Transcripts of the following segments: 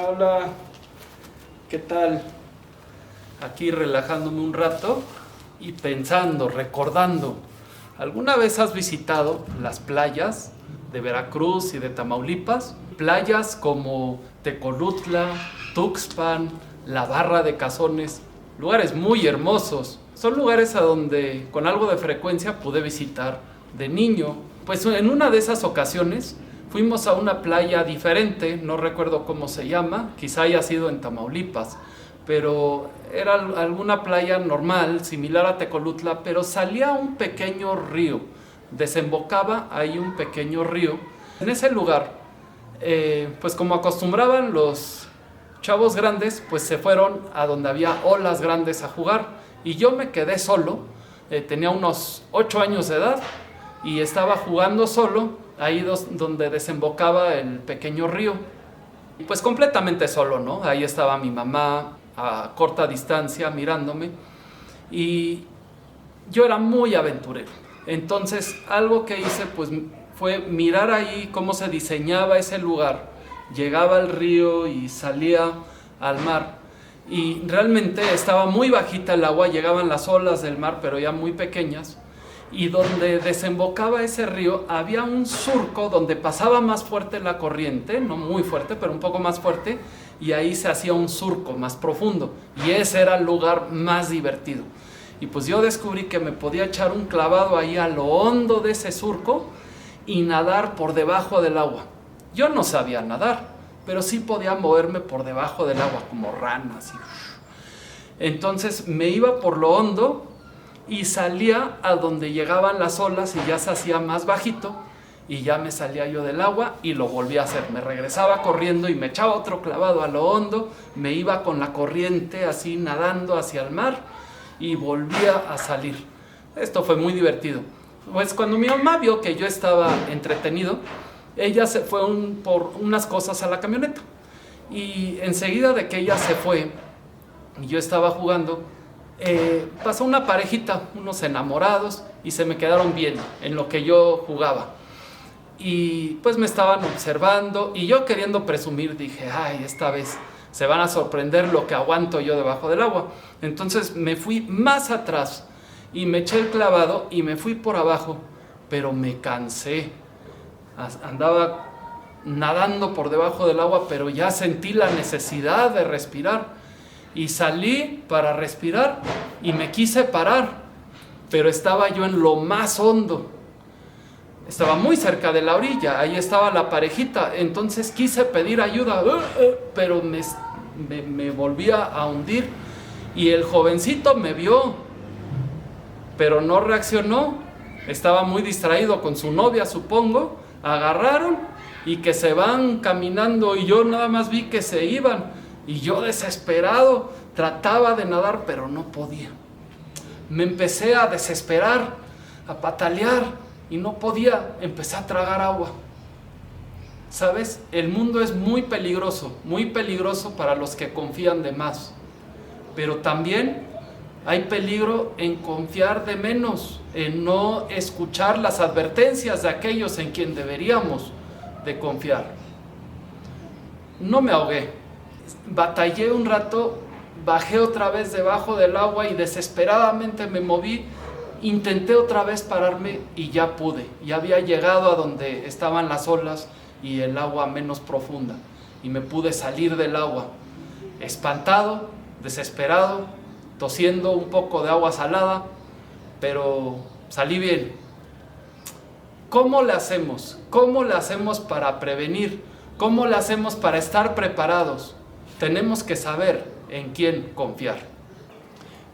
Hola, ¿qué tal? Aquí relajándome un rato y pensando, recordando. ¿Alguna vez has visitado las playas de Veracruz y de Tamaulipas? Playas como Tecolutla, Tuxpan, La Barra de Cazones, lugares muy hermosos. Son lugares a donde con algo de frecuencia pude visitar de niño. Pues en una de esas ocasiones fuimos a una playa diferente, no recuerdo cómo se llama, quizá haya sido en Tamaulipas, pero era alguna playa normal, similar a Tecolutla, pero salía un pequeño río, desembocaba ahí un pequeño río. En ese lugar, pues como acostumbraban los chavos grandes, pues se fueron a donde había olas grandes a jugar, y yo me quedé solo, tenía unos 8 años de edad, y estaba jugando solo, ahí donde desembocaba el pequeño río. Y pues completamente solo, ¿no? Ahí estaba mi mamá a corta distancia mirándome, y yo era muy aventurero. Entonces algo que hice pues fue mirar ahí cómo se diseñaba ese lugar. Llegaba al río y salía al mar, y realmente estaba muy bajita el agua, llegaban las olas del mar pero ya muy pequeñas, y donde desembocaba ese río había un surco donde pasaba más fuerte la corriente, no muy fuerte pero un poco más fuerte, y ahí se hacía un surco más profundo, y ese era el lugar más divertido. Y pues yo descubrí que me podía echar un clavado ahí a lo hondo de ese surco y nadar por debajo del agua. Yo no sabía nadar, pero sí podía moverme por debajo del agua como ranas. Entonces me iba por lo hondo y salía a donde llegaban las olas y ya se hacía más bajito, y ya me salía yo del agua y lo volvía a hacer. Me regresaba corriendo y me echaba otro clavado a lo hondo, me iba con la corriente así nadando hacia el mar y volvía a salir. Esto fue muy divertido. Pues cuando mi mamá vio que yo estaba entretenido, ella se fue por unas cosas a la camioneta, y enseguida de que ella se fue y yo estaba jugando, pasó una parejita, unos enamorados, y se me quedaron viendo en lo que yo jugaba, y pues me estaban observando, y yo queriendo presumir dije, ay, esta vez se van a sorprender lo que aguanto yo debajo del agua. Entonces me fui más atrás y me eché el clavado y me fui por abajo, pero me cansé. Andaba nadando por debajo del agua, pero ya sentí la necesidad de respirar, y salí para respirar y me quise parar, pero estaba yo en lo más hondo, estaba muy cerca de la orilla, ahí estaba la parejita. Entonces quise pedir ayuda, pero me volvía a hundir, y el jovencito me vio, pero no reaccionó, estaba muy distraído con su novia, supongo. Agarraron y que se van caminando, y yo nada más vi que se iban, y yo desesperado trataba de nadar pero no podía. Me empecé a desesperar, a patalear, y no podía. Empecé a tragar agua. ¿Sabes? El mundo es muy peligroso para los que confían de más, pero también hay peligro en confiar de menos, en no escuchar las advertencias de aquellos en quien deberíamos de confiar. No me ahogué, batallé un rato, bajé otra vez debajo del agua y desesperadamente me moví, intenté otra vez pararme y ya pude. Ya había llegado a donde estaban las olas y el agua menos profunda, y me pude salir del agua, espantado, desesperado, tosiendo un poco de agua salada, pero salí bien. ¿Cómo le hacemos? ¿Cómo le hacemos para prevenir? ¿Cómo le hacemos para estar preparados? Tenemos que saber en quién confiar.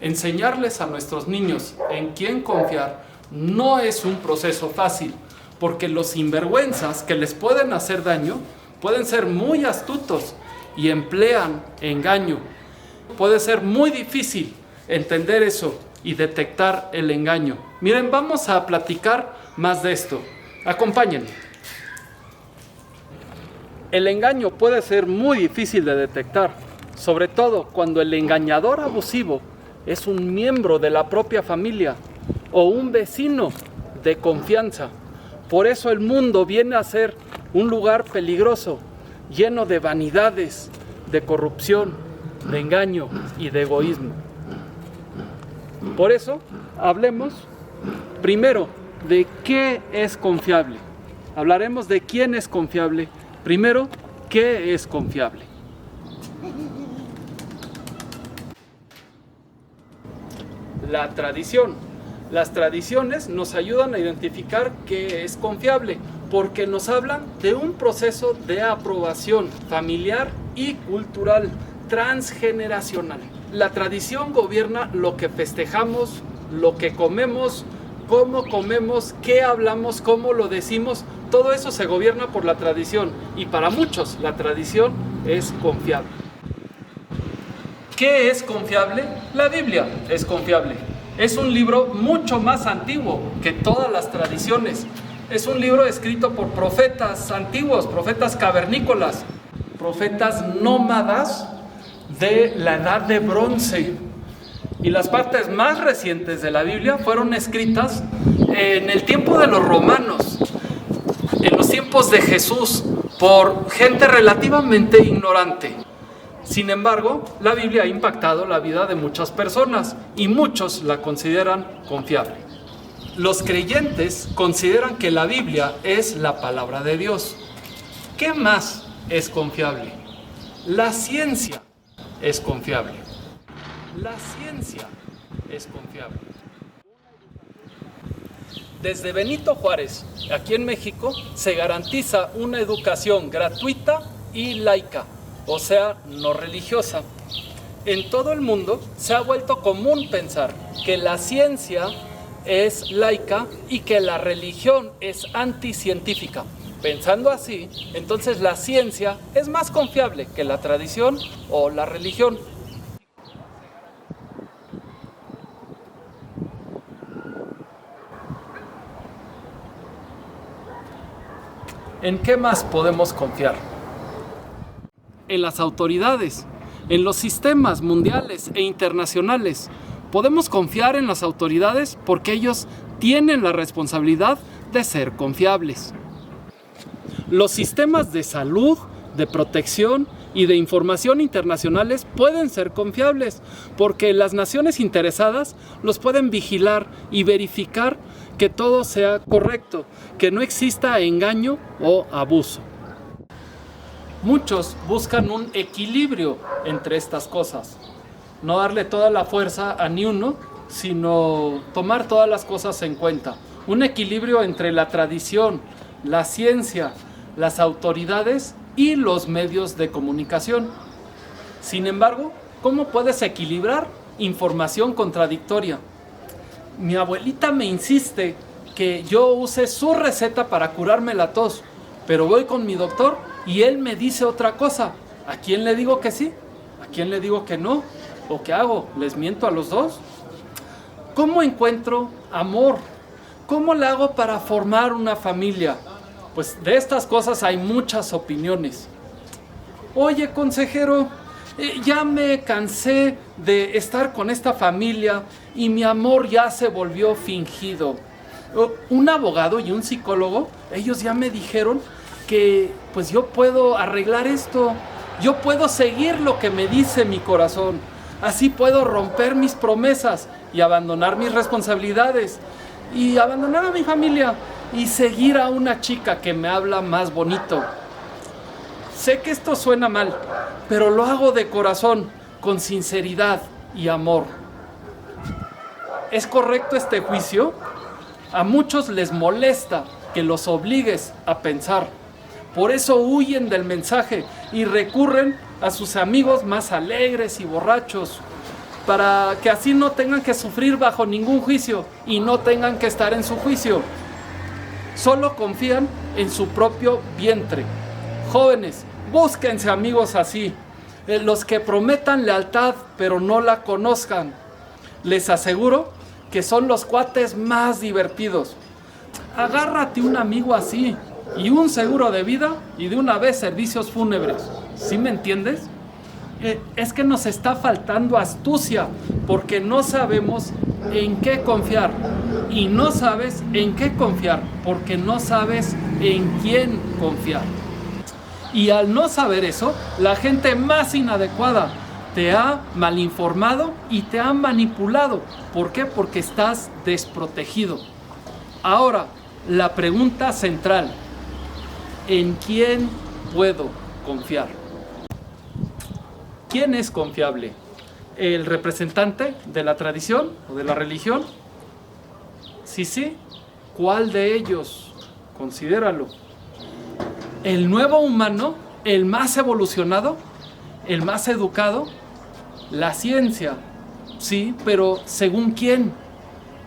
Enseñarles a nuestros niños en quién confiar no es un proceso fácil, porque los sinvergüenzas que les pueden hacer daño pueden ser muy astutos y emplean engaño. Puede ser muy difícil entender eso y detectar el engaño. Miren, vamos a platicar más de esto. Acompáñenme. El engaño puede ser muy difícil de detectar, sobre todo cuando el engañador abusivo es un miembro de la propia familia o un vecino de confianza. Por eso el mundo viene a ser un lugar peligroso, lleno de vanidades, de corrupción, de engaño y de egoísmo. Por eso, hablemos primero de qué es confiable. Hablaremos de quién es confiable. Primero, ¿qué es confiable? La tradición. Las tradiciones nos ayudan a identificar qué es confiable, porque nos hablan de un proceso de aprobación familiar y cultural, transgeneracional. La tradición gobierna lo que festejamos, lo que comemos, cómo comemos, qué hablamos, cómo lo decimos. Todo eso se gobierna por la tradición, y para muchos la tradición es confiable. ¿Qué es confiable? La Biblia es confiable. Es un libro mucho más antiguo que todas las tradiciones. Es un libro escrito por profetas antiguos, profetas cavernícolas, profetas nómadas de la edad de bronce. Y las partes más recientes de la Biblia fueron escritas en el tiempo de los romanos, en los tiempos de Jesús, por gente relativamente ignorante. Sin embargo, la Biblia ha impactado la vida de muchas personas y muchos la consideran confiable. Los creyentes consideran que la Biblia es la palabra de Dios. ¿Qué más es confiable? La ciencia es confiable. La ciencia es confiable. Desde Benito Juárez, aquí en México, se garantiza una educación gratuita y laica, o sea, no religiosa. En todo el mundo se ha vuelto común pensar que la ciencia es laica y que la religión es anticientífica. Pensando así, entonces la ciencia es más confiable que la tradición o la religión. ¿En qué más podemos confiar? En las autoridades, en los sistemas mundiales e internacionales. Podemos confiar en las autoridades porque ellos tienen la responsabilidad de ser confiables. Los sistemas de salud, de protección y de información internacionales pueden ser confiables porque las naciones interesadas los pueden vigilar y verificar que todo sea correcto, que no exista engaño o abuso. Muchos buscan un equilibrio entre estas cosas. No darle toda la fuerza a ni uno, sino tomar todas las cosas en cuenta. Un equilibrio entre la tradición, la ciencia, las autoridades y los medios de comunicación. Sin embargo, ¿cómo puedes equilibrar información contradictoria? Mi abuelita me insiste que yo use su receta para curarme la tos, pero voy con mi doctor y él me dice otra cosa. ¿A quién le digo que sí? ¿A quién le digo que no? ¿O qué hago? ¿Les miento a los dos? ¿Cómo encuentro amor? ¿Cómo le hago para formar una familia? Pues de estas cosas hay muchas opiniones. Oye, consejero, ya me cansé de estar con esta familia y mi amor ya se volvió fingido. Un abogado y un psicólogo, ellos ya me dijeron que pues yo puedo arreglar esto. Yo puedo seguir lo que me dice mi corazón. Así puedo romper mis promesas y abandonar mis responsabilidades y abandonar a mi familia y seguir a una chica que me habla más bonito. Sé que esto suena mal, pero lo hago de corazón, con sinceridad y amor. ¿Es correcto este juicio? A muchos les molesta que los obligues a pensar. Por eso huyen del mensaje y recurren a sus amigos más alegres y borrachos, para que así no tengan que sufrir bajo ningún juicio y no tengan que estar en su juicio. Solo confían en su propio vientre. Jóvenes, búsquense amigos así, los que prometan lealtad pero no la conozcan. Les aseguro que son los cuates más divertidos. Agárrate un amigo así y un seguro de vida y de una vez servicios fúnebres. ¿Sí me entiendes? Es que nos está faltando astucia porque no sabemos en qué confiar. Y no sabes en qué confiar porque no sabes en quién confiar. Y al no saber eso, la gente más inadecuada te ha malinformado y te ha manipulado. ¿Por qué? Porque estás desprotegido. Ahora, la pregunta central: ¿en quién puedo confiar? ¿Quién es confiable? ¿El representante de la tradición o de la religión? Sí. ¿Cuál de ellos? Considéralo. ¿El nuevo humano? ¿El más evolucionado? ¿El más educado? La ciencia. Sí, pero ¿según quién?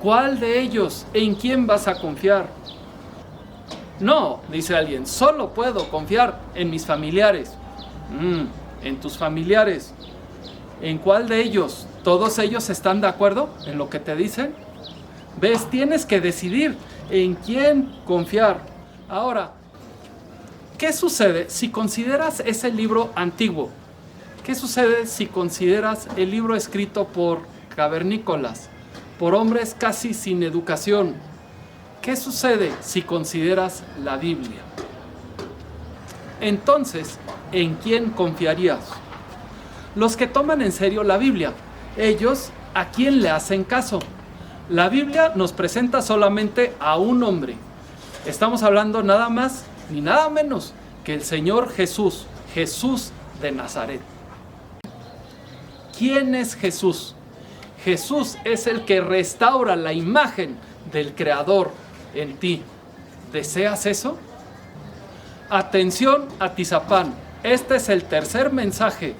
¿Cuál de ellos? ¿En quién vas a confiar? No, dice alguien, solo puedo confiar en mis familiares. En tus familiares. ¿En cuál de ellos? ¿Todos ellos están de acuerdo en lo que te dicen? ¿Ves? Tienes que decidir en quién confiar. Ahora, ¿qué sucede si consideras ese libro antiguo? ¿Qué sucede si consideras el libro escrito por cavernícolas, por hombres casi sin educación? ¿Qué sucede si consideras la Biblia? Entonces, ¿en quién confiarías? Los que toman en serio la Biblia. Ellos, ¿a quién le hacen caso? La Biblia nos presenta solamente a un hombre. Estamos hablando nada más ni nada menos que el Señor Jesús, Jesús de Nazaret. ¿Quién es Jesús? Jesús es el que restaura la imagen del Creador en ti. ¿Deseas eso? Atención, Atizapán. Este es el tercer mensaje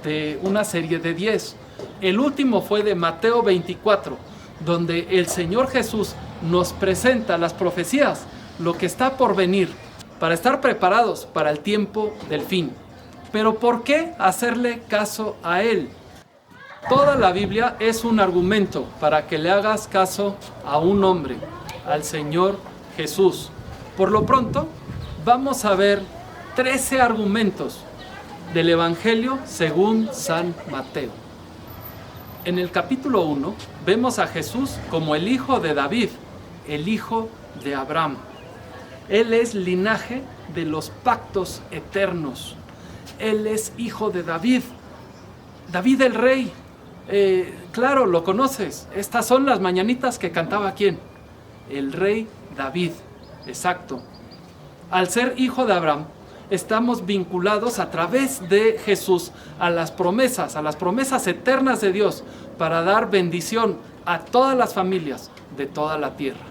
de una serie de 10. El último fue de Mateo 24, donde el Señor Jesús nos presenta las profecías, lo que está por venir, para estar preparados para el tiempo del fin. Pero ¿por qué hacerle caso a Él? Toda la Biblia es un argumento para que le hagas caso a un hombre, al Señor Jesús. Por lo pronto, vamos a ver 13 argumentos del Evangelio según San Mateo. En el capítulo 1 vemos a Jesús como el hijo de David, el hijo de Abraham. Él es linaje de los pactos eternos. Él es hijo de David, David el rey. Claro, lo conoces. Estas son las mañanitas que cantaba ¿quién? El rey David, exacto. Al ser hijo de Abraham, estamos vinculados a través de Jesús a las promesas eternas de Dios para dar bendición a todas las familias de toda la tierra.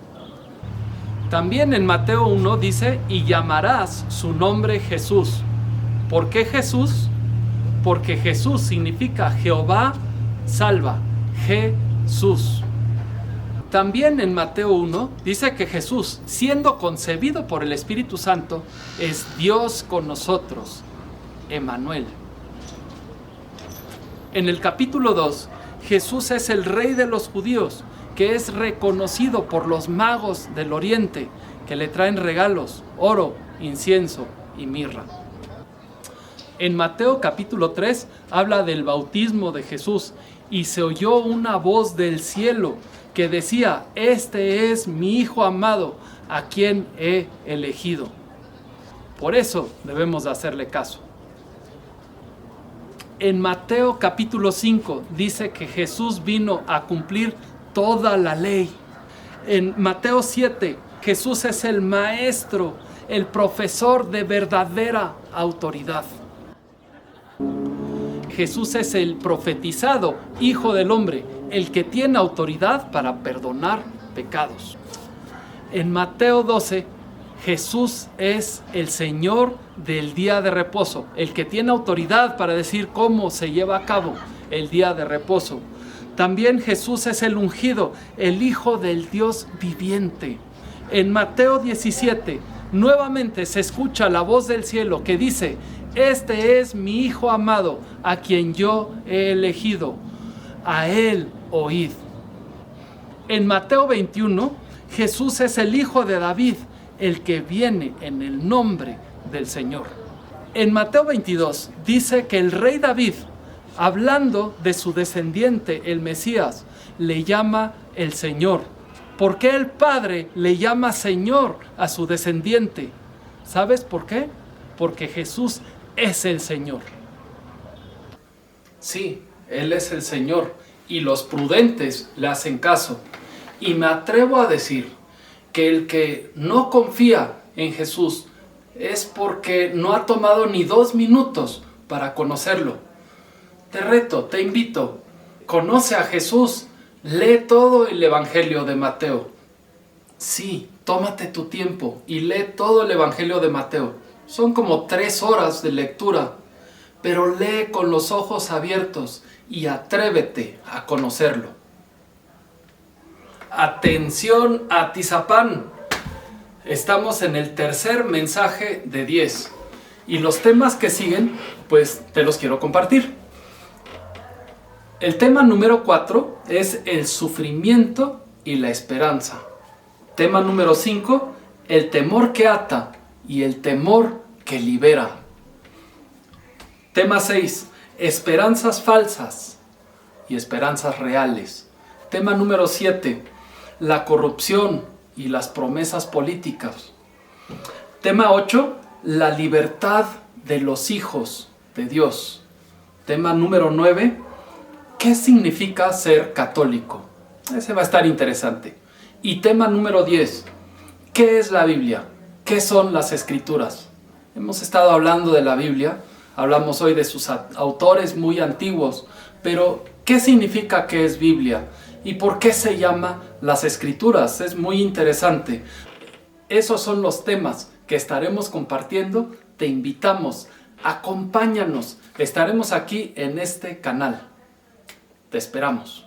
También en Mateo 1 dice, y llamarás su nombre Jesús. ¿Por qué Jesús? Porque Jesús significa Jehová salva, Jesús. También en Mateo 1 dice que Jesús, siendo concebido por el Espíritu Santo, es Dios con nosotros, Emmanuel. En el capítulo 2, Jesús es el rey de los judíos, que es reconocido por los magos del oriente, que le traen regalos, oro, incienso y mirra. En Mateo capítulo 3 habla del bautismo de Jesús, y se oyó una voz del cielo que decía, este es mi Hijo amado, a quien he elegido. Por eso debemos de hacerle caso. En Mateo capítulo 5 dice que Jesús vino a cumplir toda la ley. En Mateo 7, Jesús es el maestro, el profesor de verdadera autoridad. Jesús es el profetizado Hijo del Hombre, el que tiene autoridad para perdonar pecados. En Mateo 12, Jesús es el Señor del día de reposo, el que tiene autoridad para decir cómo se lleva a cabo el día de reposo. También Jesús es el ungido, el Hijo del Dios viviente. En Mateo 17, nuevamente se escucha la voz del cielo que dice, este es mi Hijo amado, a quien yo he elegido. A él oíd. En Mateo 21, Jesús es el Hijo de David, el que viene en el nombre del Señor. En Mateo 22 dice que el rey David, hablando de su descendiente, el Mesías, le llama el Señor. ¿Por qué el Padre le llama Señor a su descendiente? ¿Sabes por qué? porque Jesús es el Señor. Sí, Él es el Señor y los prudentes le hacen caso. Y me atrevo a decir que el que no confía en Jesús es porque no ha tomado ni 2 minutos para conocerlo. Te reto, te invito, conoce a Jesús, lee todo el Evangelio de Mateo. Sí, tómate tu tiempo y lee todo el Evangelio de Mateo. Son como 3 horas de lectura, pero lee con los ojos abiertos y atrévete a conocerlo. Atención a Atizapán. Estamos en el tercer mensaje de 10 y los temas que siguen, pues te los quiero compartir. El tema número 4 es el sufrimiento y la esperanza. Tema número 5, el temor que ata y el temor que libera. Tema 6, esperanzas falsas y esperanzas reales. Tema número 7, la corrupción y las promesas políticas. Tema 8, la libertad de los hijos de Dios. Tema número 9, ¿qué significa ser católico? Ese va a estar interesante. Y tema número 10, ¿qué es la Biblia? ¿Qué son las Escrituras? Hemos estado hablando de la Biblia, hablamos hoy de sus autores muy antiguos, pero ¿qué significa que es Biblia? ¿Y por qué se llama las Escrituras? Es muy interesante. Esos son los temas que estaremos compartiendo. Te invitamos, acompáñanos. Estaremos aquí en este canal. Te esperamos.